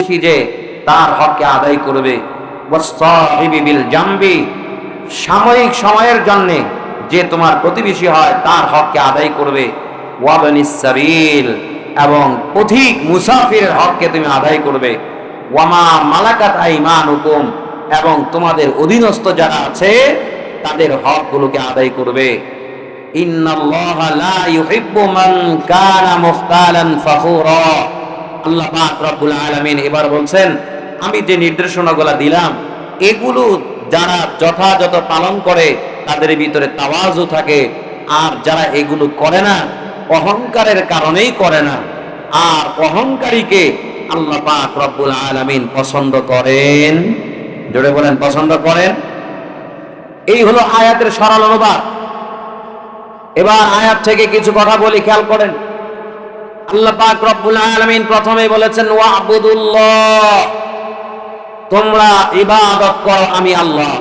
প্রতিবেশী যে তার হককে আদায় করবে, ওয়াসসাহিবি বিল জামবি, সাময়িক সময়ের জন্য যে তোমার প্রতিবেশী হয় তার হককে আদায় করবে, ওয়াবনিস সাবিল, এবং পথিক মুসাফিরের হককে তুমি আদায় করবে, ওয়ামা মালাকাত আইমানুকুম, এবং তোমাদের অধীনস্থ যারা আছে তাদের হকগুলোকে আদায় করবে। ইন্নাল্লাহা লা ইউহিব্বু মান কানা মুখতালান ফাখুরা। আল্লাহ পাক রব্বুল আলামিন এবার বলছেন, আমি যে নির্দেশনাগুলো দিলাম এগুলো যারা যথাযথ পালন করে তাদের ভিতরে তাওয়াজু থাকে, আর যারা এগুলো করে না অহংকারের কারণেই করে না, আর অহংকারীকে আল্লাহ পাক রব্বুল আলামিন পছন্দ করেন। জোরে বলেন, পছন্দ করেন। এই হলো আয়াতের সরল অনুবাদ। এবার আয়াত থেকে কিছু কথা বলি, খেয়াল করেন। আল্লাহ পাক রব্বুল আলামিন প্রথমে বলেছেন ওয়াবুদুল্লাহ, তোমরা ইবাদত করো আমি আল্লাহ।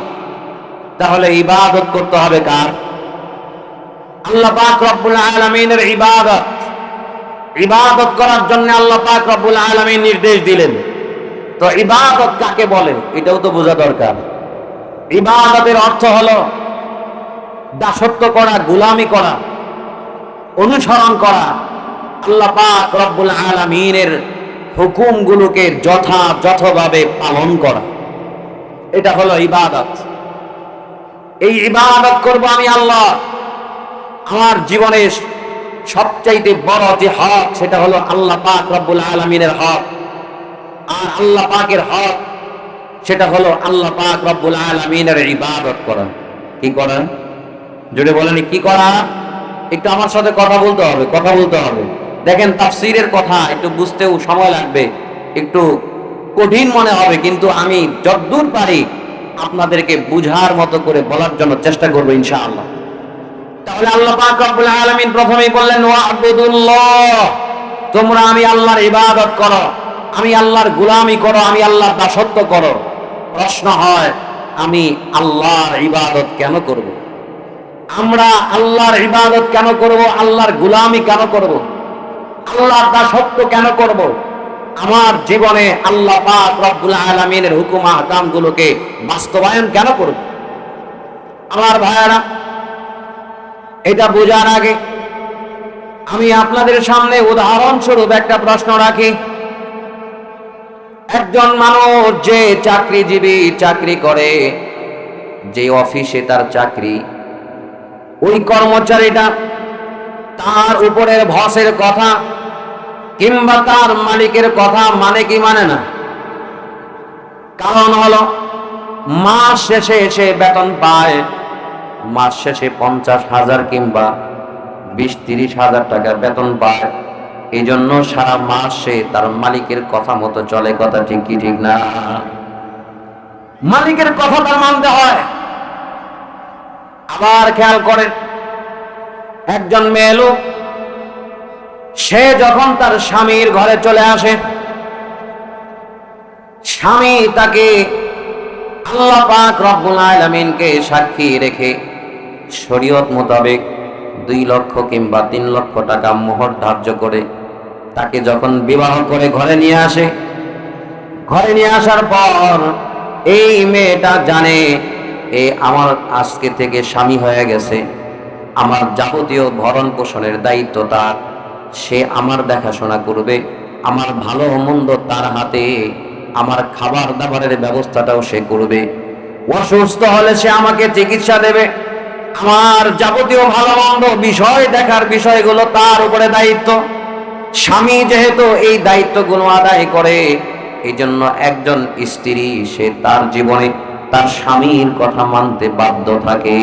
তাহলে ইবাদত করতে হবে কার? আল্লাহ পাক রব্বুল আলামিনের ইবাদত। ইবাদত করার জন্য আল্লাহ পাক রব্বুল আলামিন নির্দেশ দিলেন। তো ইবাদত কাকে বলে এটাও তো বোঝা দরকার। ইবাদতের অর্থ হলো দাসত্ব করা, গোলামি করা, অনুসরণ করা, আল্লাহ পাক রব্বুল আলামিনের হুকুমগুলোকে যথাযথভাবে পালন করা, এটা হলো ইবাদত। এই ইবাদত করব আমি আল্লাহ। আমার জীবনের সবচাইতে বড় যে হক সেটা হলো আল্লাহ পাক রব্বুল আলামিনের হক। আর আল্লাহ পাকের হক সেটা হলো আল্লাহ পাক রব্বুল আলামিনের ইবাদত করা। কি করা? জোরে বলেন, কি করা? একটু আমার সাথে কথা বলতে হবে, কথা বলতে হবে। দেখেন, তাফসীরের কথা একটু বুঝতেও সময় লাগবে, একটু কঠিন মনে হবে, কিন্তু আমি যতদূর পারি আপনাদেরকে বুঝার মতো করে বলার জন্য চেষ্টা করব ইনশাআল্লাহ। তাহলে আল্লাহ পাক রব্বুল আলামিন প্রথমেই বললেন ওয়াবুদুল্লাহ, তোমরা আমি আল্লাহর ইবাদত করো, আমি আল্লাহর গোলামি করো, আমি আল্লাহর দাসত্ব করো। প্রশ্ন হয়, আমি আল্লাহর ইবাদত কেন করব? আমরা আল্লাহর ইবাদত কেন করব? আল্লাহর গোলামি কেন করব? আল্লাহর দাসত্ব কেন করব? আমার জীবনে আল্লাহ পাক রব্বুল আলামিনের হুকুম আহকামগুলোকে বাস্তবায়ন কেন করব? আমার ভাইয়েরা, এটা বোঝার আগে আমি আপনাদের সামনে উদাহরণস্বরূপ একটা প্রশ্ন রাখি। একজন মানুষ যে চাকরিজীবী, চাকরি করে, যে অফিসে তার চাকরি, ওই কর্মচারীটা তার উপরের বসের কথা কিংবা তার মালিকের কথা মানে কি মানে না? কারণ হলো মাস শেষে এসে বেতন পায়, মাস শেষে 50,000 কিংবা 20-30,000 টাকা বেতন পায়। এই জন্য সারা মাস সে তার মালিকের কথা মতো চলে। কথা ঠিক কি ঠিক না? মালিকের কথা তার মানতে হয়। আবার খেয়াল করেন, একজন মেয়ে লোক, সে যখন তার স্বামীর ঘরে চলে আসে, স্বামী তাকে আল্লাহ পাক রব্বুল আলামিনকে সাক্ষী রেখে শরীয়ত মোতাবেক 2 লক্ষ কিংবা 3 লক্ষ টাকা মোহর ধার্য করে তাকে যখন বিবাহ করে ঘরে নিয়ে আসে, ঘরে নিয়ে আসার পর এই মেয়েটা জানে আমার আজকে থেকে স্বামী হয়ে গেছে, আমার যাবতীয় ভরণ পোষণের দায়িত্ব তার, সে আমার দেখাশোনা করবে, আমার ভালো মন্দ তার হাতে, আমার খাবার দাবারের ব্যবস্থাটাও সে করবে, অসুস্থ হলে সে আমাকে চিকিৎসা দেবে, আমার যাবতীয় ভালো মন্দ বিষয় দেখার বিষয়গুলো তার উপরে দায়িত্ব। স্বামী যেহেতু এই দায়িত্বগুলো আদায় করে, এই জন্য একজন স্ত্রী সে তার জীবনে তার স্বামীর কথা মানতে বাধ্য থাকে।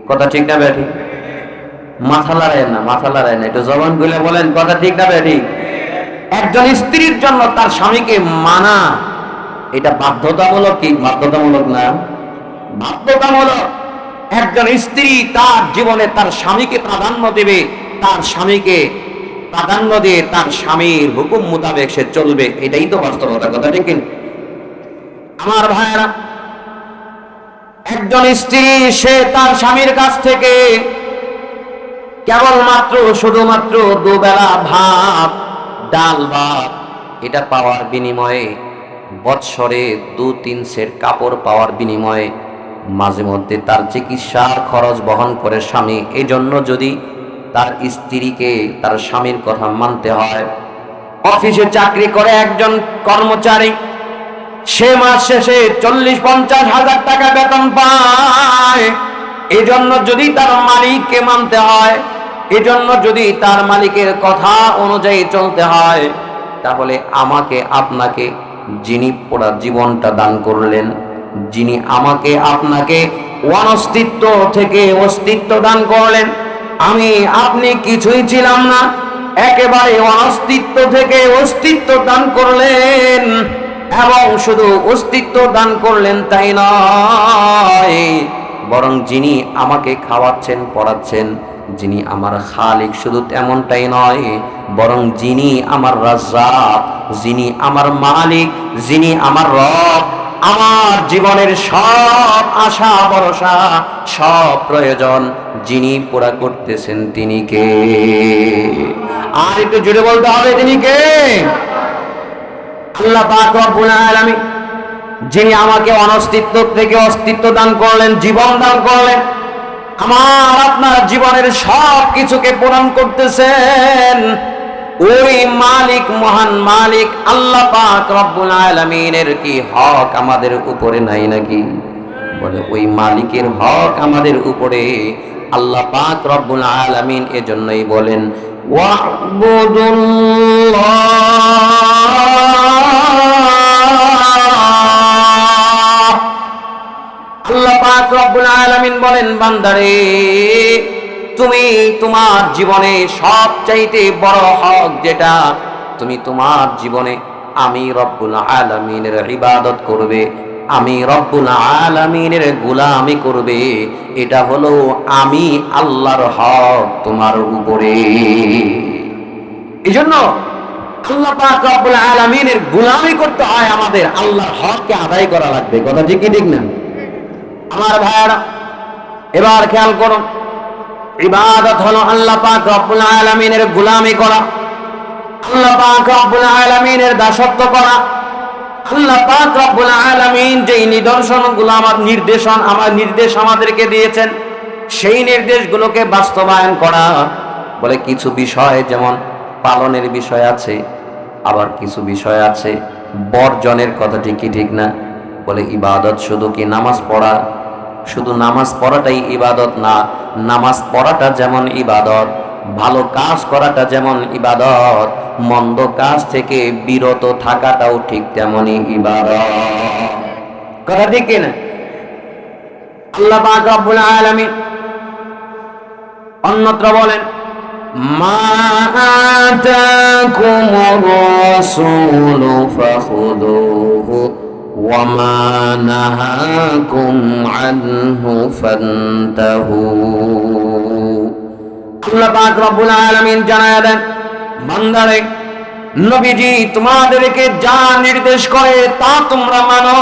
কথা ঠিক না বেঠিক? মাথা লড়ায় না, মাথা লড়ায় না, একটু জবান খুলে বলেন কথা ঠিক না বেঠিক? একজন স্ত্রীর জন্য তার স্বামীকে মানা এটা বাধ্যতামূলক কি বাধ্যতামূলক না? বাধ্যতামূলক। একজন স্ত্রী তার জীবনে তার স্বামীকে প্রাধান্য দেবে, তার স্বামীকে প্রাধান্য দিয়ে তার স্বামীর হুকুম মোতাবেক সে চলবে, এটাই তো বাস্তবতা। কথা ঠিক কিনা? আমার ভাইয়েরা, একজন স্ত্রী সে তার স্বামীর কাছ থেকে কেবলমাত্র শুধুমাত্র দুবেলা ভাত, ডাল ভাত, এটা পাওয়ার বিনিময়ে বৎসরে 2-3 সেট কাপড় পাওয়ার বিনিময়ে মাঝে মধ্যে তার চিকিৎসার খরচ বহন করে স্বামী। এই জন্য যদি তার স্ত্রীকে তার স্বামীর কথা মানতে হয়। অফিসে চাকরি করে একজন কর্মচারী, সে মাস শেষে 40-50 হাজার টাকা বেতন পায়। এজন্য যদি তার মালিককে মানতে হয়, এজন্য যদি তার মালিকের কথা অনুযায়ী চলতে হয়, তাহলে আমাকে আপনাকে যিনি পুরা জীবনটা দান করলেন, যিনি আমাকে আপনাকে অনস্তিত্ব থেকে অস্তিত্ব দান করলেন, আমি আপনি কিছুই ছিলাম না, একেবারে অস্তিত্ব থেকে অস্তিত্ব দান করলেন, এবং শুধু অস্তিত্ব দান করলেন তাই নয়, বরং যিনি আমাকে খাওয়াচ্ছেন পড়াচ্ছেন, যিনি আমার খালিক, শুধু তেমনটাই নয়, বরং যিনি আমার রাজ্জাক, যিনি আমার মালিক, যিনি আমার রব, আমার জীবনের সব আশা ভরসা সব প্রয়োজন যিনি পুরা করতেছেন তিনি কে? আর একটু জোরে বলতে হবে, তিনি কে? আল্লাহ পাক রব্বুল আলামিন, যিনি আমাকে অনস্তিত্ব থেকে অস্তিত্ব দান করলেন, জীবন দান করলেন, আমার আপনার জীবনের সব কিছুকে পূরণ করতেছেন, ওই মালিক, মহান মালিক আল্লাহ পাক রব্বুল আলামিনের কি হক আমাদের উপরে নাই নাকি? বলে ওই মালিকের হক আমাদের উপরে। আল্লাহ পাক রব্বুল আলামিন এজন্যই বলেন আল্লাহ পাক রব্বুল আলামিন বলেন, বান্দারে তুমি তোমার জীবনে সবচাইতে বড় হক যেটা, তুমি তোমার জীবনে আমি রব্বুল আলামিনের ইবাদত করবে, আমি রব্বুল আলামিনের গোলামি করবে, এটা হলো আমি আল্লাহর হক তোমার উপরে। এজন্য আল্লাহ পাক রব্বুল আলামিনের গোলামি করতে হয়, আমাদের আল্লাহর হককে আদায় করা লাগবে। কথা ঠিক কি ঠিক না আমার ভাইরা? এবার খেয়াল করুন, ইবাদত হলো আল্লাহ পাক রব্বুল আলামিনের গোলামি করা, আল্লাহ পাক রব্বুল আলামিনের দাসত্ব করা। আল্লাহ পাক রব্বুল আলামিন যেই নিদর্শনগুলো আমার নির্দেশ আমাদেরকে দিয়েছেন, সেই নির্দেশগুলোকে বাস্তবায়ন করা। বলে কিছু বিষয় যেমন পালনের বিষয় আছে, আবার কিছু বিষয় আছে বর্জনের। কথা ঠিক কি ঠিক না? বলে ইবাদত শুধু কি নামাজ পড়া? শুধু নামাজ পড়াটাই ইবাদত না। নামাজ পড়াটা যেমন ইবাদত, ভালো কাজ করাটা যেমন ইবাদত, মন্দ কাজ থেকে বিরত থাকাটাও ঠিক তেমনই ইবাদত। কথা ঠিক কিনা? আল্লাহ পাক রব্বুল আলামিন অন্যত্র বলেন, মা আতাকুমুর রাসূলু ফাখুযুহু ওয়া মা নাহাকুম আনহু ফান্তাহু। আল্লাহ পাক রব্বুল আলামিন জানায়া দেন, বান্দারে নবীজি তোমাদেরকে যা নির্দেশ করে তা তোমরা মানো,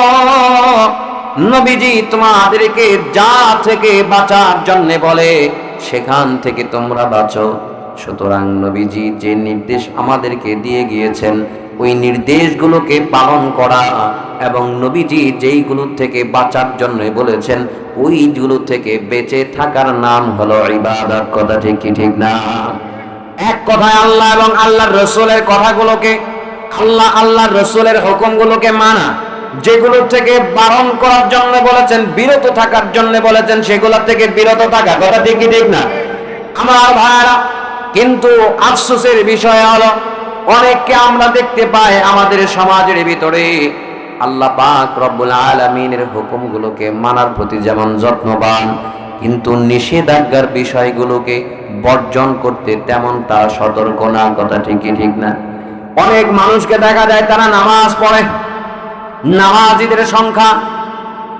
নবীজি তোমাদেরকে যা থেকে বাঁচার জন্য বলে সেখান থেকে তোমরা বাঁচো। সুতরাং নবীজি যে নির্দেশ আমাদেরকে দিয়ে গিয়েছেন ওই নির্দেশগুলোকে পালন করা, এবং নবীজি যেইগুলো থেকে বাঁচার জন্য বলেছেন ওইগুলো থেকে বেঁচে থাকার নাম হলো ইবাদত। কথা ঠিক কি ঠিক না? এক কথায় আল্লাহ এবং আল্লাহর রাসূলের কথাগুলোকে, আল্লাহর রাসূলের হুকুমগুলোকে মানা, যেগুলো থেকে বারণ করার জন্য বলেছেন, বিরত থাকার জন্য বলেছেন, সেগুলো থেকে বিরত থাকা। কথা ঠিক কি ঠিক না আমার ভাইরা? কিন্তু আফসোসের বিষয় হলো অনেককে আমরা দেখতে পাই আমাদের সমাজের ভিতরে আল্লাহ পাক রব্বুল আলামিনের হুকুমগুলোকে মানার প্রতি যেমন যত্নবান, কিন্তু নিষেধাজ্ঞার বিষয়গুলোকে বর্জন করতে তেমন তারা সতর্ক না। কথা ঠিক কি ঠিক না? অনেক মানুষকে দেখা যায় তারা নামাজ পড়ে, নামাজীদের সংখ্যা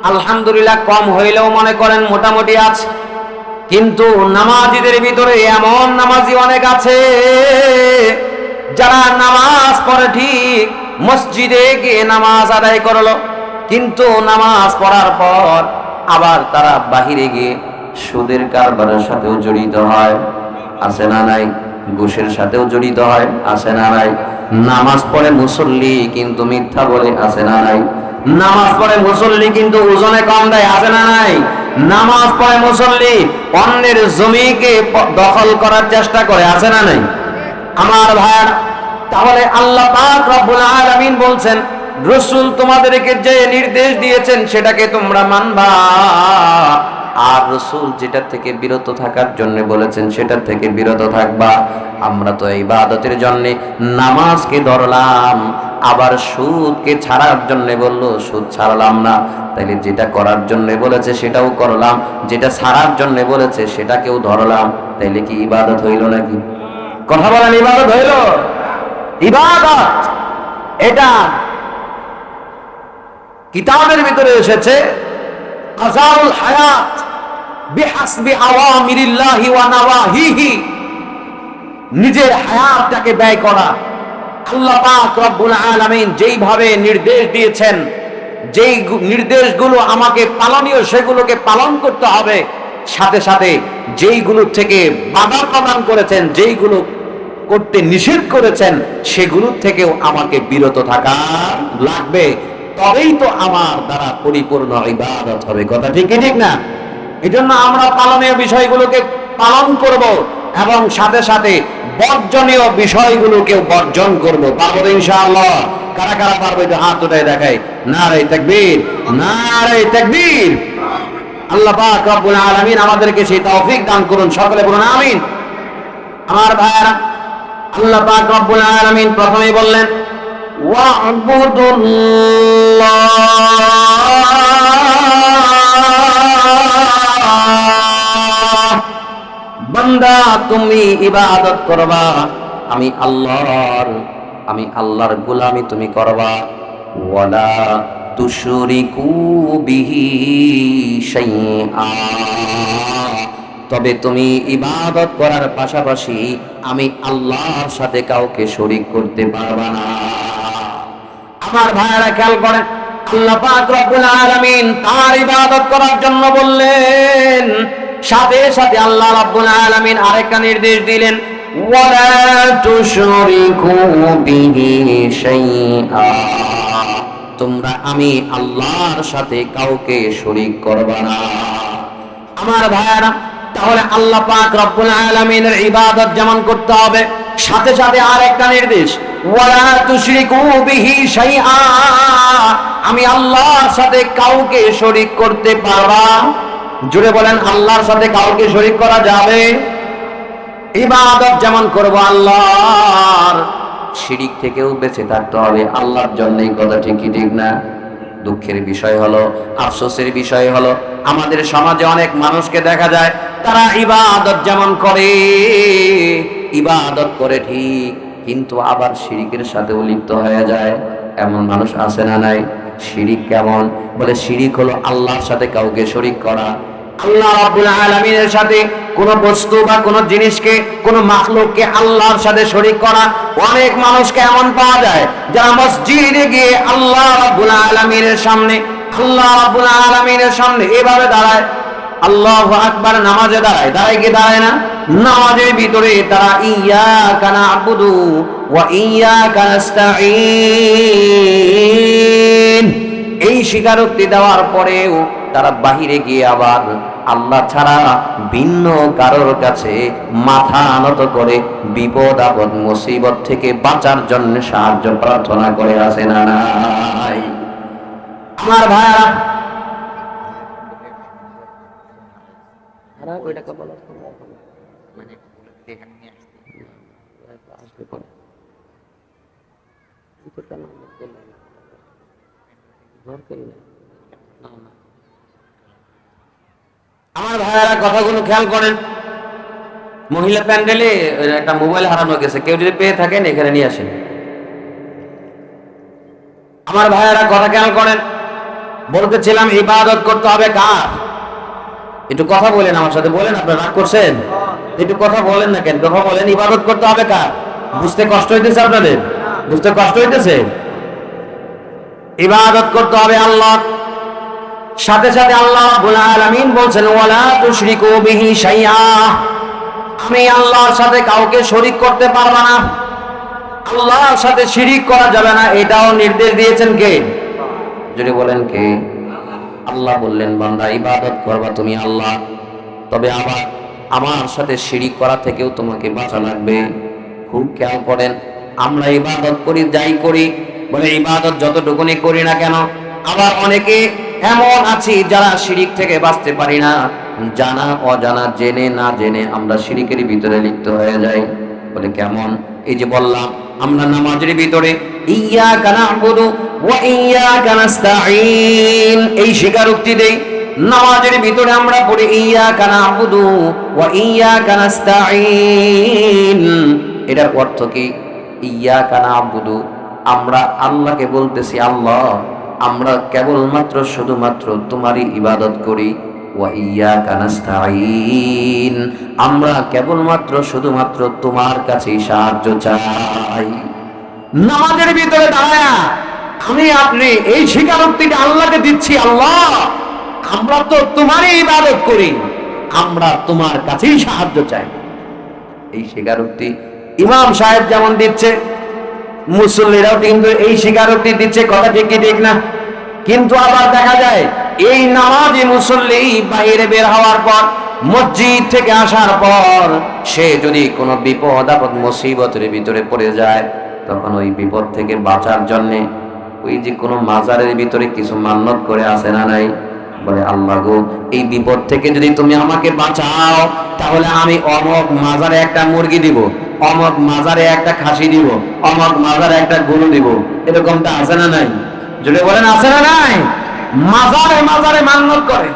আলহামদুলিল্লাহ কম হইলেও মনে করেন মোটামুটি আছে, কিন্তু নামাজীদের ভিতরে এমন নামাজি অনেক আছে যারা নামাজ পড়ে, ঠিক মসজিদে গিয়ে নামাজ আদায় করলো, কিন্তু নামাজ পড়ার পর আবার তারা বাহিরে গিয়ে সুদের কারবারের সাথেও জড়িত হয়, আছে না নাই? ঘুষের সাথেও জড়িত হয়, আছে না নাই? নামাজ পড়ে মুসল্লি কিন্তু মিথ্যা বলে, আছে না নাই? নামাজ পড়ে মুসল্লি কিন্তু ওজনে কম দেয়, আছে না নাই? নামাজ পড়ে মুসল্লি অন্যের জমিকে দখল করার চেষ্টা করে, আছে না নাই? আমার ভাই, তাহলে আল্লাহ পাক রব্বুল আলামিন বলছেন, রাসূল তোমাদেরকে যে নির্দেশ দিয়েছেন সেটাকে তোমরা মানবা, আর রাসূল যেটা থেকে বিরত থাকার জন্য বলেছেন সেটা থেকে বিরত থাকবা। আমরা তো ইবাদতের জন্য নামাজকে ধরলাম, আবার সুদকে ছাড়ার জন্য বললো, সুদ ছাড়লাম না। তাইলে যেটা করার জন্য বলেছে সেটাও করলাম, যেটা ছাড়ার জন্য বলেছে সেটাকেও ধরলাম, তাইলে কি ইবাদত হইল নাকি? কথা বলেন, ইবাদত হইল? ইবাদত এটা কিতাবের ভিতরে এসেছে, আযাউল হায়াত বিহাসবি আওয়ামিরিল্লাহি ওয়া নাওয়াহিহি, নিজের হায়াতটাকে ব্যয় করা। আল্লাহ পাক রব্বুল আলামিন যেইভাবে নির্দেশ দিয়েছেন, যেই নির্দেশগুলো আমাকে পালনীয় সেগুলোকে পালন করতে হবে, সাথে সাথে যেইগুলো থেকে বাধা প্রদান করেছেন, যেইগুলো করতে নিষেধ করেছেন সেগুলোর থেকেও আমাকে বিরত থাকা লাগবে, তবেই তো আমার দ্বারা পরিপূর্ণ ইবাদত হবে। কথা ঠিক কি ঠিক না? এজন্য আমরা পালনীয় বিষয়গুলোকে পালন করব এবং সাথে সাথে বর্জনীয় বিষয়গুলোকেও বর্জন করব। পারবো তো ইনশাআল্লাহ? কারা কারা পারবে একটু হাত উঠায় দেখাই। নারে তাকবীর, নারে তাকবীর। আল্লাহ পাক রব্বুল আলামিন আমাদেরকে সেই তৌফিক দান করুন, সকলে বলুন আমিন। আমার ভাইরা, আল্লাহ পাক রব্বুল আলামিন প্রথমেই বললেন, ওয়া'বুদুল্লাহ, বান্দা তুমি ইবাদত করবা, আমি আল্লাহর গোলামি তুমি করবা। ওয়ালা তুশরিকু বিহি শাইআ, তবে তুমি ইবাদত করার পাশাপাশি আমি আল্লাহর সাথে কাউকে শরীক করতে পারবা না। আমার ভাইরা খেয়াল করেন, আল্লাহ পাক রব্বুল আলামিন তার ইবাদত করার জন্য বললেন, সাথে সাথে আল্লাহ রাব্বুল আলামিন আরেকটা নির্দেশ দিলেন, ওয়ালা তুশরিকু বিহি শাইআ, তোমরা আমি আল্লাহর সাথে কাউকে শরীক করবা না। আমার ভাইরা, তাহলে আল্লাহ পাক রব্বুল আলামিনের ইবাদত যেমন করতে হবে, সাথে সাথে আরেকটা নির্দেশ, ওয়ালা তুশরিকু বিহি শাইআ, আমি আল্লাহর সাথে কাউকে শরীক করতে পারবা। জোরে বলেন, আল্লাহর সাথে কাউকে শরীক করা যাবে? ইবাদত যেমন করব আল্লাহর, শিরিক থেকেও বেঁচে থাকতে হবে আল্লাহর জন্যই। কথা ঠিক কি ঠিক না? দুঃখের বিষয় হলো, আফসোসের বিষয় হলো, আমাদের সমাজে অনেক মানুষকে দেখা যায় তারা ইবাদত যেমন করে, ইবাদত করে ঠিক, কিন্তু আবার শিরিকের সাথেও লিপ্ত হয়ে যায়। এমন মানুষ আছে না নাই? শিরিক কেমন? বলে শিরিক হলো আল্লাহর সাথে কাউকে শরীক করা। আল্লাহ রাব্বুল আলামিনের সাথে কোন বস্তু বা কোন জিনিসকে, কোন মাখলুককে আল্লাহর সাথে শরীক করা। অনেক মানুষকে এমন পাওয়া যায় যারা মসজিদে গিয়ে আল্লাহ রাব্বুল আলামিনের সামনে, আল্লাহ রাব্বুল আলামিনের সামনে এভাবে দাঁড়ায়, আল্লাহু আকবার, নামাজে দাঁড়ায়, দাঁড়ায় কি দাঁড়ায় না? নামাজের ভিতরে তারা ইয়্যাকা না'বুদু ওয়া ইয়্যাকা নাস্তাঈন এই স্বীকারোক্তি দেওয়ার পরেও তারা বাহিরে গিয়ে আবার আল্লাহ ছাড়া ভিন্ন কারোর কাছে মাথা নত করে বিপদ আপদ মুসিবত থেকে বাঁচার জন্য সাহায্য প্রার্থনা করে, আসে না নাই? আমার ভাইরা, আমার ভাইয়ারা কথাগুলো খেয়াল করেন। মহিলা প্যান্ডেলে একটা মোবাইল হারানো গেছে, কেউ যদি পেয়ে থাকেন এখানে নিয়ে আসেন। আমার ভাইয়ারা কথা খেয়াল করেন, বলতেছিলাম ইবাদত করতে হবে কার? একটু কথা বলেন আমার সাথে, বলেন। আপনারা রাগ করছেন? একটু কথা বলেন না কেন? কথা বলেন। ইবাদত করতে হবে কার? বুঝতে কষ্ট হইতেছে আপনাদের? বুঝতে কষ্ট হইতেছে? ইবাদত করতে হবে আল্লাহ। সাথে সাথে আল্লাহ রাব্বুল আলামিন বলছেন, ওয়ালা তুশরিকু বিহি শাইআ, আমি আল্লাহর সাথে কাউকে শরীক করতে পারবা না। আল্লাহর সাথে শিরিক করা যাবে না, এটাও নির্দেশ দিয়েছেন কে? যদি বলেন কে? আল্লাহ বললেন, বান্দা ইবাদত করবা তুমি আল্লাহ, তবে আবার আমার সাথে শিরিক করা থেকেও তোমাকে বাঁচা লাগবে। খুব খেয়াল করেন, আমরা ইবাদত করি, যাই করি, বলে ইবাদত যতটুকুনি করি না কেন, আবার অনেকে এমন আছি যারা শিরিক থেকে বাঁচতে পারি না, জানা অজানা, জেনে না জেনে আমরা শিরিকের ভিতরে লিপ্ত হয়ে যাই। বলে কেমন? এই যে বললাম, আমরা নামাজের ভিতরে ইয়্যাকা না'বুদু ওয়া ইয়্যাকা নাস্তাঈন এই স্বীকারোক্তি দেই। নামাজের ভিতরে আমরা পড়ি ইয়্যাকা না'বুদু ওয়া ইয়্যাকা নাস্তাঈন, এটার অর্থ কি? ইয়্যাকা না'বুদু, আমরা আল্লাহকে বলতেছি, আল্লাহ আমরা কেবলমাত্র শুধুমাত্র তোমারই ইবাদত করি। ওয়া ইয়্যাকা নাস্তাঈন, আমরা কেবলমাত্র শুধুমাত্র তোমার কাছেই সাহায্য চাই। নামাজের ভিতরে দাঁড়ায়া আমি আপনি এই স্বীকারোক্তিটা আল্লাহকে দিচ্ছি, আল্লাহ আমরা তো তোমারই ইবাদত করি, আমরা তোমার কাছেই সাহায্য চাই। এই স্বীকারোক্তি ইমাম সাহেব যেমন দিচ্ছে, মুসল্লিরাও কিন্তু এই স্বীকারোক্তি দিচ্ছে। কথা ঠিক কি ঠিক না? কিন্তু আবার দেখা যায় এই নামাজি মুসল্লি বাইরে বের হওয়ার পর, মসজিদ থেকে আসার পর, সে যদি কোনো বিপদ আপদ মুসিবতের ভিতরে পড়ে যায়, তখন ওই বিপদ থেকে বাঁচার জন্যে ওই যে কোনো মাজারের ভিতরে কিছু মান্যত করে আসে না নাই, বলে আল্লাহ গো এই বিপদ থেকে যদি তুমি আমাকে বাঁচাও, তাহলে আমি অমক মাজারে একটা মুরগি দিব, অমক মাজারে একটা খাসি দিব, অমক মাজারে একটা গরু দিব। এরকমটা আছে না নাই? যদি বলেন আছে না নাই? মাজারে মাজারে মান্যত করে।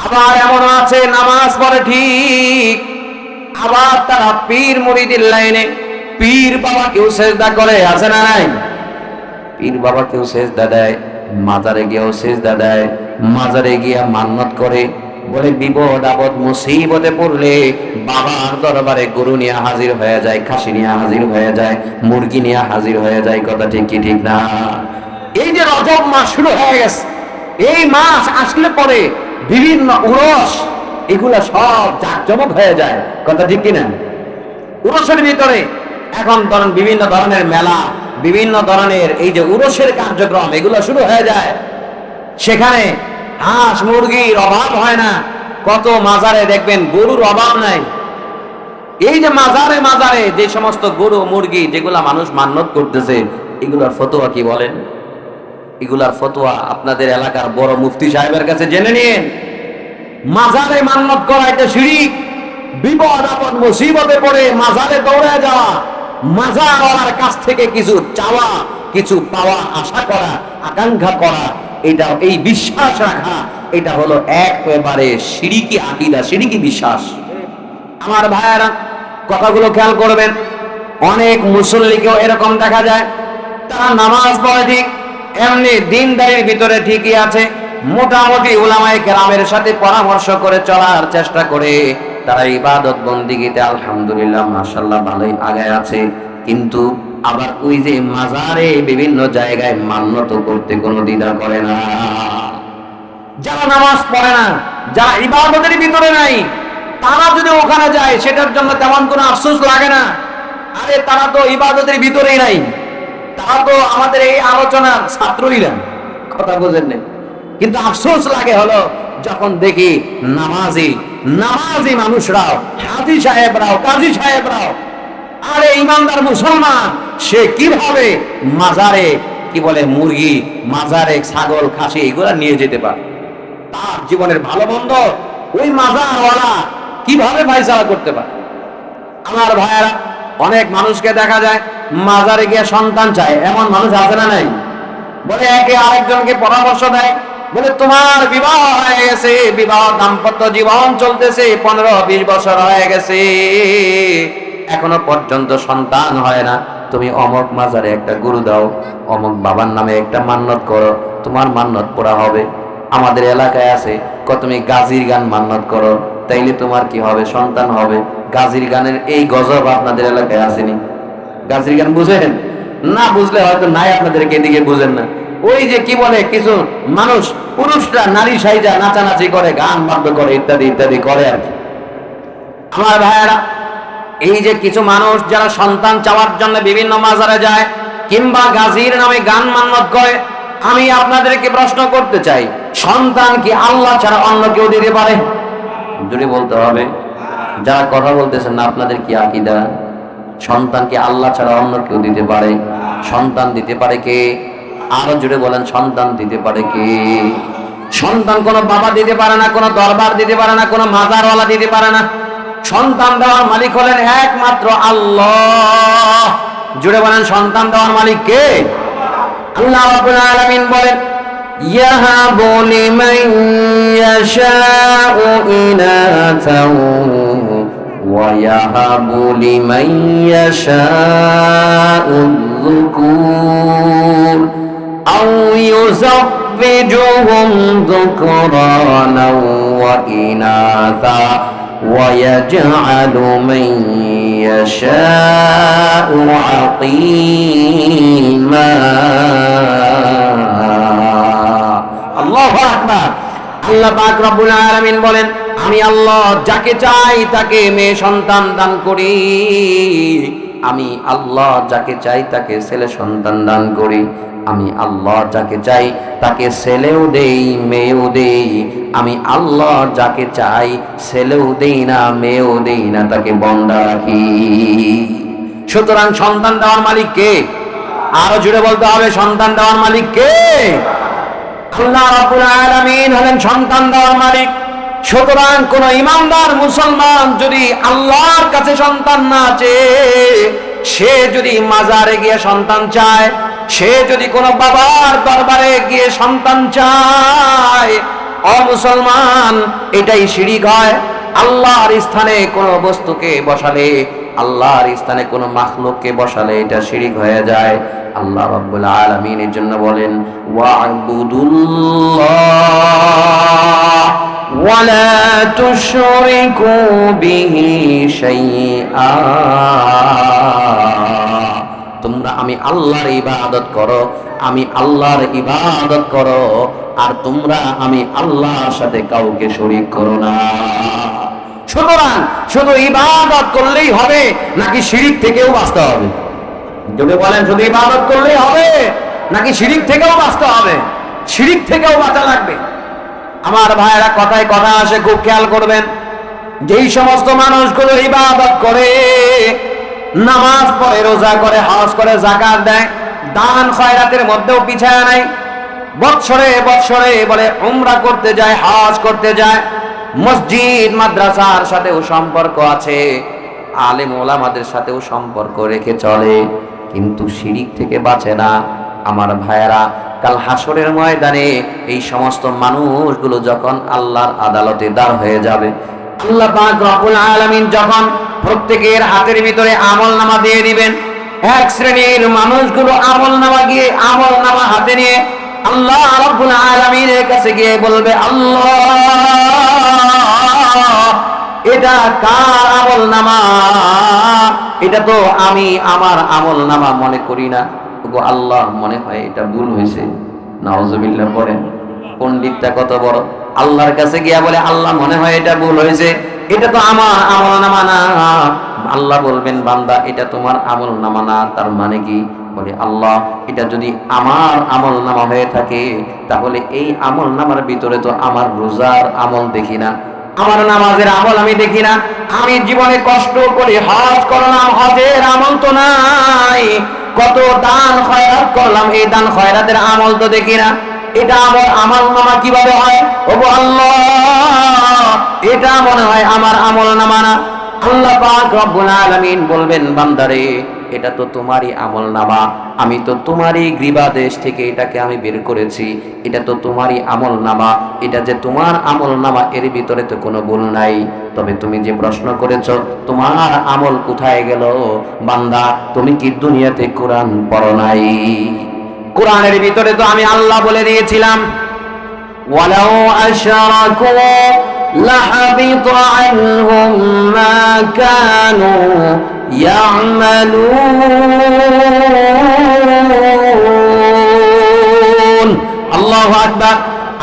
আবার এমন আছে নামাজ পড়ে ঠিক, আবার তারা পীর মুরিদের লাইনে পীর বাবা কেউ সেজদা করে, আছে না নাই? পীর বাবা কেউ সেজদা দেয়, মাজারে গিয়েও সেজদা দেয়, মাজারে গিয়া মান্যত করে, বলে বিপদ আপদ মুসিবতে পড়লে বাবার দরবারে গরু নিয়ে হাজির হয়ে যায়, খাসি নিয়ে হাজির হয়ে যায়, মুরগি নিয়ে হাজির হয়ে যায়। কথা ঠিক কি ঠিক না? এই যে রজব মাস শুরু হয়ে গেছে, এই মাস আসলে পরে বিভিন্ন উরস এগুলা সব জাঁকজমক হয়ে যায়। কথা ঠিক কিনা? উরসের ভিতরে এখন ধরেন বিভিন্ন ধরনের মেলা, বিভিন্ন ধরনের এই যে উরসের কার্যক্রম এগুলো শুরু হয়ে যায়। সেখানে হাঁস মুরগির অভাব হয় না। কত মাজারে দেখবেন গরুর অভাব নাই। এই যে মাজারে মাজারে যে সমস্ত গরু মুরগি যেগুলা মানুষ মান্যত করতেছে, এগুলার ফতোয়া কি বলেন? এগুলার ফতোয়া আপনাদের এলাকার বড় মুফতি সাহেবের কাছে জেনে নিন। মাজারে মান্যত করা এটা শিরক। বিপদ আপদ মুসিবতে পড়ে মাজারে দৌড়ে যাওয়া, মাজারওয়ালার কাছ থেকে কিছু চাওয়া, কিছু পাওয়া, আশা করা, আকাঙ্ক্ষা করা, এটা এই বিশ্বাস রাখা, এটা হলো একেবারে শিরকি আকীদা, শিরকি বিশ্বাস। আমার ভাইয়েরা কথাগুলো খেয়াল করবেন। অনেক মুসল্লিকেও এরকম দেখা যায়, তারা নামাজ পড়ে ঠিক, এমনি দিনদারির ভিতরে ঠিকই আছে, মোটামুটি উলামায়ে কেরামের সাথে পরামর্শ করে চলার চেষ্টা করে, তারা ইবাদত বন্দিগিতে আলহামদুলিল্লাহ মাশাআল্লাহ ভালোই আগায় আছে। কিন্তু আবার ওই যে মাজারে বিভিন্ন জায়গায় মান্যত করতে কোনো দ্বিধা করে না। যারা নামাজ পড়ে না, যারা ইবাদতের ভিতরে নাই, তারা যদি ওখানে যায় সেটার জন্য তেমন কোনো আফসোস লাগে না। আরে তারা তো ইবাদতের ভিতরেই নাই, তারা তো আমাদের এই আলোচনার ছাত্রই না। কথা বুঝেন না? কিন্তু আফসোস লাগে হলো যখন দেখি নামাজি মানুষরাও, হাজী সাহেবরাও, কাজী সাহেবরাও, আরে ইমানদার মুসলমান, সে কিভাবে মাজারে কি বলে মুরগি, মাজারে ছাগল খাসি এগুলা নিয়ে যেতে পারে। তার জীবনের ভালো মন্দ ওই মাজারওয়ালা কিভাবে ফায়সালা করতে পারে। আমার ভাইয়েরা, অনেক মানুষকে দেখা যায় মাজারে গিয়ে সন্তান চায়, এমন মানুষ আছে না নাই? বলে একে আরেকজনকে পরামর্শ দেয়, বলে তোমার বিবাহ হয়ে গেছে, বিবাহ দাম্পত্য জীবন চলতেছে, 15-20 বছর হয়ে গেছে, এখনো পর্যন্ত সন্তান হয় না, তুমি অমক মাজারে একটা গরু দাও, অমক বাবার নামে একটা মান্যত করো, তোমার মান্যত পুরা হবে। আমাদের এলাকায় আছে, তুমি গাজীর গান মান্যত করো, তাইলে তোমার কি হবে? সন্তান হবে। গাজীর গানের এই গজব আপনাদের এলাকায় আসেনি? গাজীর গান বুঝেন না? বুঝলে হয়তো নাই, আপনাদেরকে এদিকে বুঝেন না। ওই যে কি বলে কিছু মানুষ, পুরুষরা নারী সাইজা নাচানাচি করে, গান বাদ্য করে, ইত্যাদি ইত্যাদি করে আর কি। আমার ভাইয়েরা, এই যে কিছু মানুষ যারা সন্তান চাওয়ার জন্য বিভিন্ন মাজারে যায় কিংবা গাজীর নামে গান মান্নত করে, আমি আপনাদেরকে প্রশ্ন করতে চাই, সন্তান কি আল্লাহ ছাড়া অন্য কেউ দিতে পারে? জোরে বলতে হবে। যারা কথা বলতেছেন না, আপনাদের কি আকীদা? সন্তান কি আল্লাহ ছাড়া অন্য কেউ দিতে পারে? সন্তান দিতে পারে কে? আরো জোরে বলেন, সন্তান দিতে পারে কে? সন্তান কোনো বাবা দিতে পারে না, কোনো দরবার দিতে পারে না, কোনো মাজারওয়ালা দিতে পারে না। সন্তান দেওয়ার মালিক হলেন একমাত্র আল্লাহ। জুড়ে বলেন, সন্তান দেওয়ার মালিক কে? আল্লাহ রাব্বুল আলামিন বলেন, ইয়াহাবু লিমান ইয়াশাউ ইনাতাও ওয়া ইয়াহাবু লিমান ইয়াশাউ যুকুর আও ইউযাব্বিজুহুম যুকরানা ওয়া ইনাথা وَيَجْعَلُ مَن يَشَاءُ عَقِيمًا আল্লাহু আকবার। আল্লাহ পাক রব্বুল আলামিন বলেন, আমি আল্লাহ যাকে চাই তাকে মেয়ে সন্তান দান করি, আমি আল্লাহ যাকে চাই তাকে ছেলে সন্তান দান করি, আমি আল্লাহ যাকে চাই তাকে ছেলেও দেই মেয়েও দেই, আমি আল্লাহ যাকে চাই ছেলেও দেই না মেয়েও দেই না, তাকে বন্দা রাখি। সুতরাং সন্তান দেওয়ার মালিক কে? আরো জুড়ে বলতে হবে, সন্তান দেওয়ার মালিক কে? আল্লাহ রাব্বুল আলামিন হলেন সন্তান দেওয়ার মালিক। সুতরাং কোন ইমানদার মুসলমান যদি আল্লাহর কাছে সন্তান না চেয়ে সে যদি মাজারে গিয়ে সন্তান চায়, সে যদি কোনো বাবার দরবারে গিয়ে সন্তান চায়, ও মুসলমান, এটাই শিরক হয়। আল্লাহর স্থানে কোনো বস্তুকে বসালে, আল্লাহর স্থানে কোনো মাখলুককে বসালে এটা শিরক হয়ে যায়। আল্লাহ রাব্বুল আলামিন এর জন্য বলেন, ওয়া'বুদুল্লাহ ওয়া লা তুশরিকু বিহি শাইআ, তোমরা আমি আল্লাহর ইবাদত করো, আমি আল্লাহর ইবাদত করো, আর তোমরা আমি আল্লাহর সাথে কাউকে শরীক করো না। সুতরাং শুধু ইবাদত করলেই হবে নাকি শিরক থেকেও বাঁচতে হবে? যদি বলেন শুধু ইবাদত করলেই হবে নাকি শিরক থেকেও বাঁচতে হবে? শিরক থেকেও বাঁচা লাগবে। আমার ভাইয়েরা, কথায় কথা আসে, খুব খেয়াল করবেন। যেই সমস্ত মানুষগুলো ইবাদত করে, নামাজ পড়ে, রোজা করে, হজ করে, যাকাত দেয়, দান খয়রাতের মধ্যেও পিছায় নাই, বৎসরে বৎসরে বলে উমরা করতে যায়, হজ করতে যায়, মসজিদ মাদ্রাসার সাথেও সম্পর্ক আছে, আলেম ওলামাদের সাথেও সম্পর্ক রেখে চলে, কিন্তু শিরক থেকে বাঁচে না। আমার ভাইয়েরা, কাল হাসরের ময়দানে এই সমস্ত মানুষগুলো যখন আল্লাহর আদালতে দাঁড় হয়ে যাবে, আল্লাহ পাক রব্বুল আলামিন যখন প্রত্যেকের হাতের ভিতরে আমলনামা দিয়ে দিবেন, এক শ্রেণীর মানুষগুলো আমলনামা হাতে নিয়ে আল্লাহ রব্বুল আলামিনের কাছে গিয়ে বলবে, আল্লাহ, এটা কার আমলনামা? এটা তো আমি আমার আমলনামা মনে করি না গো আল্লাহ, মনে হয় এটা ভুল হয়েছে। নাউজুবিল্লাহ পড়েন। পণ্ডিতটা কত বড়, আল্লাহর কাছে গিয়া বলে, আল্লাহ, মনে হয় এটা ভুল হয়েছে, এটা তো আমার আমলনামা না। আল্লাহ বলবেন, বান্দা, এটা তোমার আমলনামা না। তার মানে কি? বলে, আল্লাহ, এটা যদি আমার আমলনামা হয়ে থাকে তাহলে এই আমলনামার ভিতরে তো আমার রোজার আমল দেখি না, আমার নামাজের আমল আমি দেখি না, আমি জীবনে কষ্ট করে হজ করলাম, হজের আমল তো নাই, কত দান খয়রাত করলাম, এই দান খয়রাতের আমল তো দেখি না, এটা আমার আমলনামা কিভাবে হয়? ওগো আল্লাহ, এটা মনে হয় আমার আমলনামা না। আল্লাহ পাক রব্বুল আলামিন বলবেন, বান্দারে, এটা তো তোমারই আমলনামা, আমি তো তোমারই গৃহাদেশ থেকে এটাকে আমি বের করেছি, এটা তো তোমারই আমলনামা, এটা যে তোমার আমলনামা, এর ভিতরে তো কোনো ভুল নাই। তবে তুমি যে প্রশ্ন করেছো তোমার আমল কোথায় গেল, বান্দা, তুমি কি দুনিয়াতে কোরআন পড়ো নাই? কোরআনের ভিতরে তো আমি আল্লাহ বলে দিয়েছিলাম, ওয়ালাউ আশরাকু লাহাবিত আনহুম মা কানু ইয়ামালুন। আল্লাহু আকবার।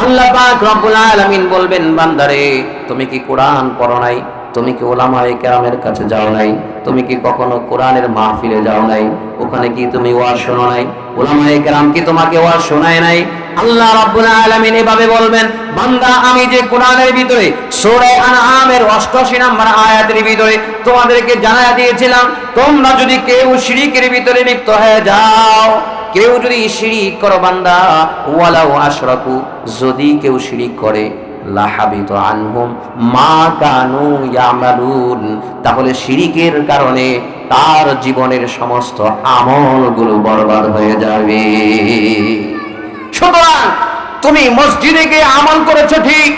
আল্লাহ পাক রব্বুল আলামিন বলবেন, বান্দারে, তুমি কি কোরআন পড়ো নাই? তুমি কি উলামায়ে কেরামের কাছে যাও নাই? তুমি কি কখনো কোরআনের মাহফিলে যাও নাই? ওখানে কি তুমি ওয়াজ শোনো নাই? উলামায়ে কেরাম কি তোমাকে ওয়াজ শোনায় নাই? আল্লাহ রাব্বুল আলামিন এভাবে বলবেন, বান্দা আমি যে কোরআনের ভিতরে সূরা আনআমের 88 নম্বর আয়াতের ভিতরে তোমাদেরকে জানায়া দিয়েছিলাম, তোমরা যদি কেউ শিরকের ভিতরে লিপ্ত হয়ে যাও, কেউ যদি শিরিক করো বান্দা, ওয়ালাউ আশরাকু, যদি কেউ শিরিক করে, লাহাবিতু আনহুম মা কানু ইয়ামালুন, তাহলে শিরিকের কারণে তার জীবনের সমস্ত আমলগুলো বরবাদ হয়ে যাবে। সুতরাং তুমি মসজিদে গিয়ে আমল করেছো ঠিক,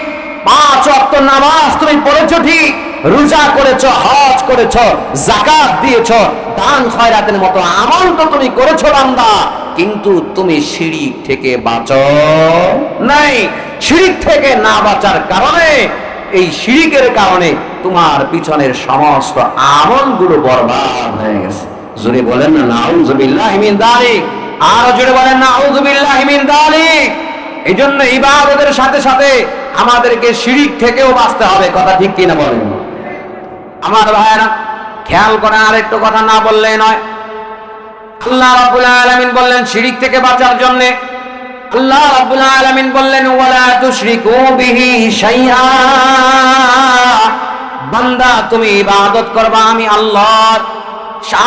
5 ওয়াক্ত নামাজ তুমি পড়েছো ঠিক, রোজা করেছো, হজ করেছো, যাকাত দিয়েছো, দান খয়রাতের মতো আমল তো তুমি করেছো বান্দা, কিন্তু তুমি শিরিক থেকে বাঁচো নাই। শিরিক থেকে না বাঁচার কারণে, এই শিরিকের কারণে তোমার পিছনের সমস্ত আমলগুলো বরবাদ হয়ে গেছে। জোরে বলেন না নাউযুবিল্লাহি মিন যালিক, আর জোরে বলেন নাউযুবিল্লাহি মিন যালিক। এই জন্য ইবাদতের সাথে সাথে আমাদেরকে শিরিক থেকেও বাঁচতে হবে, কথা ঠিক কিনা বলেন? আমার ভাইয়েরা খেয়াল করেন, আরেকটু কথা না বললে নয়। আল্লাহ রাব্বুল আলামিন বললেন শিরিক থেকে বাঁচার জন্য, আল্লাহ রাব্বুল আলামিন বললেন ওয়ালা তুশরিকু বিহি শাইআ, বান্দা তুমি ইবাদত করবা আমি আল্লাহর,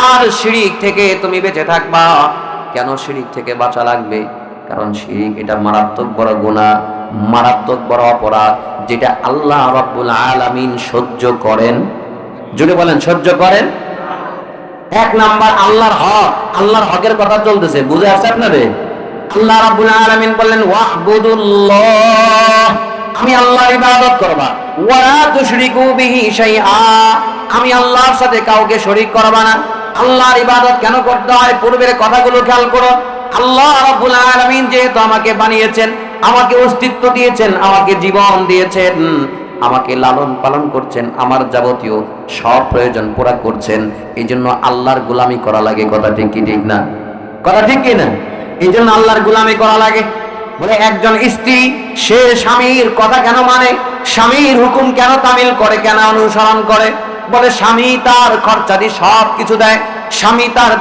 আর শিরিক থেকে তুমি বেঁচে থাকবা। কেন শিরিক থেকে বাঁচা লাগবে? কারণ শিরিক এটা মারাত্মক বড় গুনাহ, মারাত্মক বড় অপরাধ, যেটা আল্লাহ রাব্বুল আলামিন সহ্য করেন। যদি বলেন সহ্য করেন। 1 নাম্বার আল্লাহর হক, আল্লাহর হকের কথা চলতেছে, বুঝে আসছে আপনাদের? আল্লাহ রাব্বুল আলামিন বললেন ওয়াহবুদুল্লাহ, আমি আল্লাহর ইবাদত করবা, ওয়ালা তুশরিকু বিহি শাইআ, আমি আল্লাহর সাথে কাউকে শরীক করবা না। আল্লাহর ইবাদত কেন করতে হয়? পূর্বের কথাগুলো খেয়াল করো। আল্লাহ রাব্বুল আলামিন যেহেতু আমাকে বানিয়েছেন, আমাকে অস্তিত্ব দিয়েছেন, আমাকে জীবন দিয়েছেন, আমাকে লালন পালন করছেন, আমার যাবতীয় সব প্রয়োজন পুরা করছেন, এই জন্য আল্লাহর গোলামি করা লাগে। কথা ঠিক কি ঠিক না? কথা ঠিক কি না? এই জন্য আল্লাহর গোলামি করা লাগে। বলে একজন স্ত্রী সে স্বামীর কথা কেন মানে, স্বামীর হুকুম কেন তামিল করে, কেন অনুসরণ করে? বলে স্বামী তার খরচাদি সব কিছু দেয়, স্বামী তার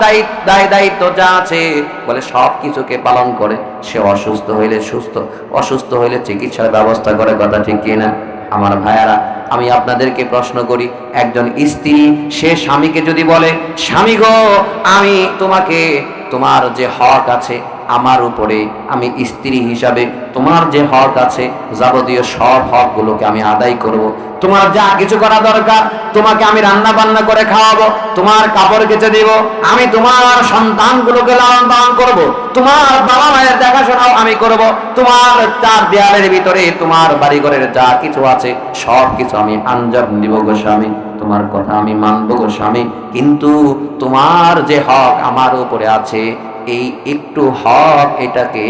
দায়িত্ব যা আছে বলে সব কিছুকে পালন করে। সে অসুস্থ হইলে সুস্থ, অসুস্থ হইলে চিকিৎসার ব্যবস্থা করে। কথা ঠিক কি না? আমার ভাইয়ারা, আমি আপনাদেরকে প্রশ্ন করি, একজন স্ত্রী সে স্বামীকে যদি বলে, স্বামী গো আমি তোমাকে, তোমার যে হক আছে আমার উপরে, আমি স্ত্রী হিসাবে তোমার যে হক আছে যাবতীয় সব হকগুলোকে আমি আদায় করব, তোমার যা কিছু করা দরকার, তোমাকে আমি রান্না বান্না করে খাওয়াবো, তোমার কাপড় কেচে দিব, আমি তোমার সন্তানগুলোকে লালন পালন করব, তোমার বাবা মায়ের দেখাশোনাও আমি করব, তোমার 4 দেয়ালের ভিতরে তোমার বাড়িঘরের যা কিছু আছে সব কিছু আমি আঞ্জাম দিব গো স্বামী, তোমার কথা আমি মানব গো স্বামী। কিন্তু তোমার যে হক আমার উপরে আছে, এই একটু হক, এটাকে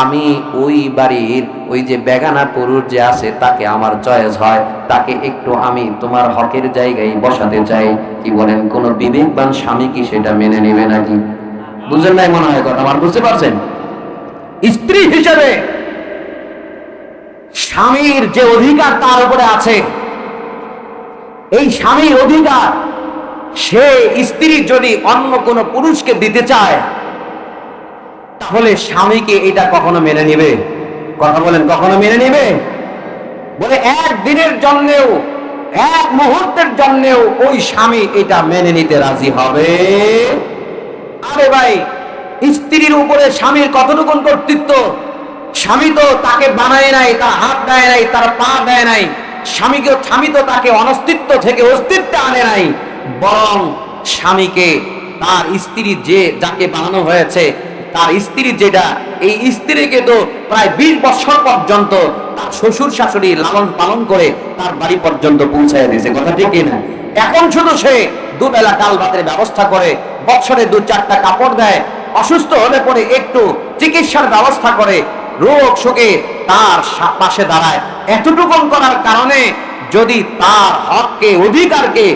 আমি ওই বাড়ির ওই যে বেগানা পুরুষ যে আছে তাকে আমার চয়েস হয়, তাকে একটু আমি তোমার হকের জায়গায় বসাতে চাই। কি বলেন? কোন বিবেকবান স্বামী কি সেটা মেনে নেবে নাকি? বুঝেন নাই মনে হয় কথা আমার, বুঝতে পারছেন? স্ত্রী হিসেবে স্বামীর যে অধিকার তার উপরে আছে, এই স্বামীর অধিকার সে স্ত্রী যদি অন্য কোন পুরুষকে দিতে চায়, তাহলে স্বামীকে এটা কখনো মেনে নেবে? কথা বলেন, কখনো মেনে নেবে? বলে একদিনের জন্যেও, এক মুহূর্তের জন্যেও ওই স্বামী এটা মেনে নিতে রাজি হবে? আরে ভাই, স্ত্রীর উপরে স্বামীর কতটুকু কর্তৃত্ব? স্বামী তো তাকে বানায় নাই, তার হাত দেয় নাই, তার পা দেয় নাই, স্বামী তো তাকে অনস্তিত্ব থেকে অস্তিত্বে আনে নাই, বরং স্বামীকে তার স্ত্রী যে যাকে বানানো হয়েছে, তার স্ত্রী যেটা, এই স্ত্রীকে তো প্রায় 20 বছর পর্যন্ত তার শ্বশুর শাশুড়ি লালন পালন করে তার বাড়ি পর্যন্ত পৌঁছায় দিয়েছে। কথা ঠিক কিনা? এখন শুধু সে দুবেলা ডাল ভাতের ব্যবস্থা করে, বছরে 2-4টা কাপড় দেয়, অসুস্থ হলে পরে একটু চিকিৎসার ব্যবস্থা করে, রোগ শোকে তার পাশে দাঁড়ায়। এতটুকু করার কারণে যদি তার হককে, অধিকারকে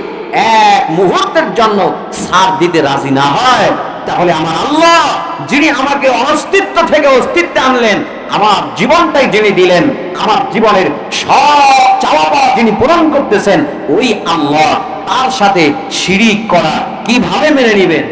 এক মুহূর্তের জন্য ছাড় দিতে রাজি না হয়, তাহলে আমার আল্লাহ যিনি আমাকে অস্তিত্ব থেকে অস্তিত্বে আনলেন, আমার জীবনটাই যিনি দিলেন, আমার জীবনের সব চাওয়া পাওয়া যিনি পূরণ করতেছেন ওই আল্লাহ, তার সাথে শিরিক করা কিভাবে মেনে নেবেন?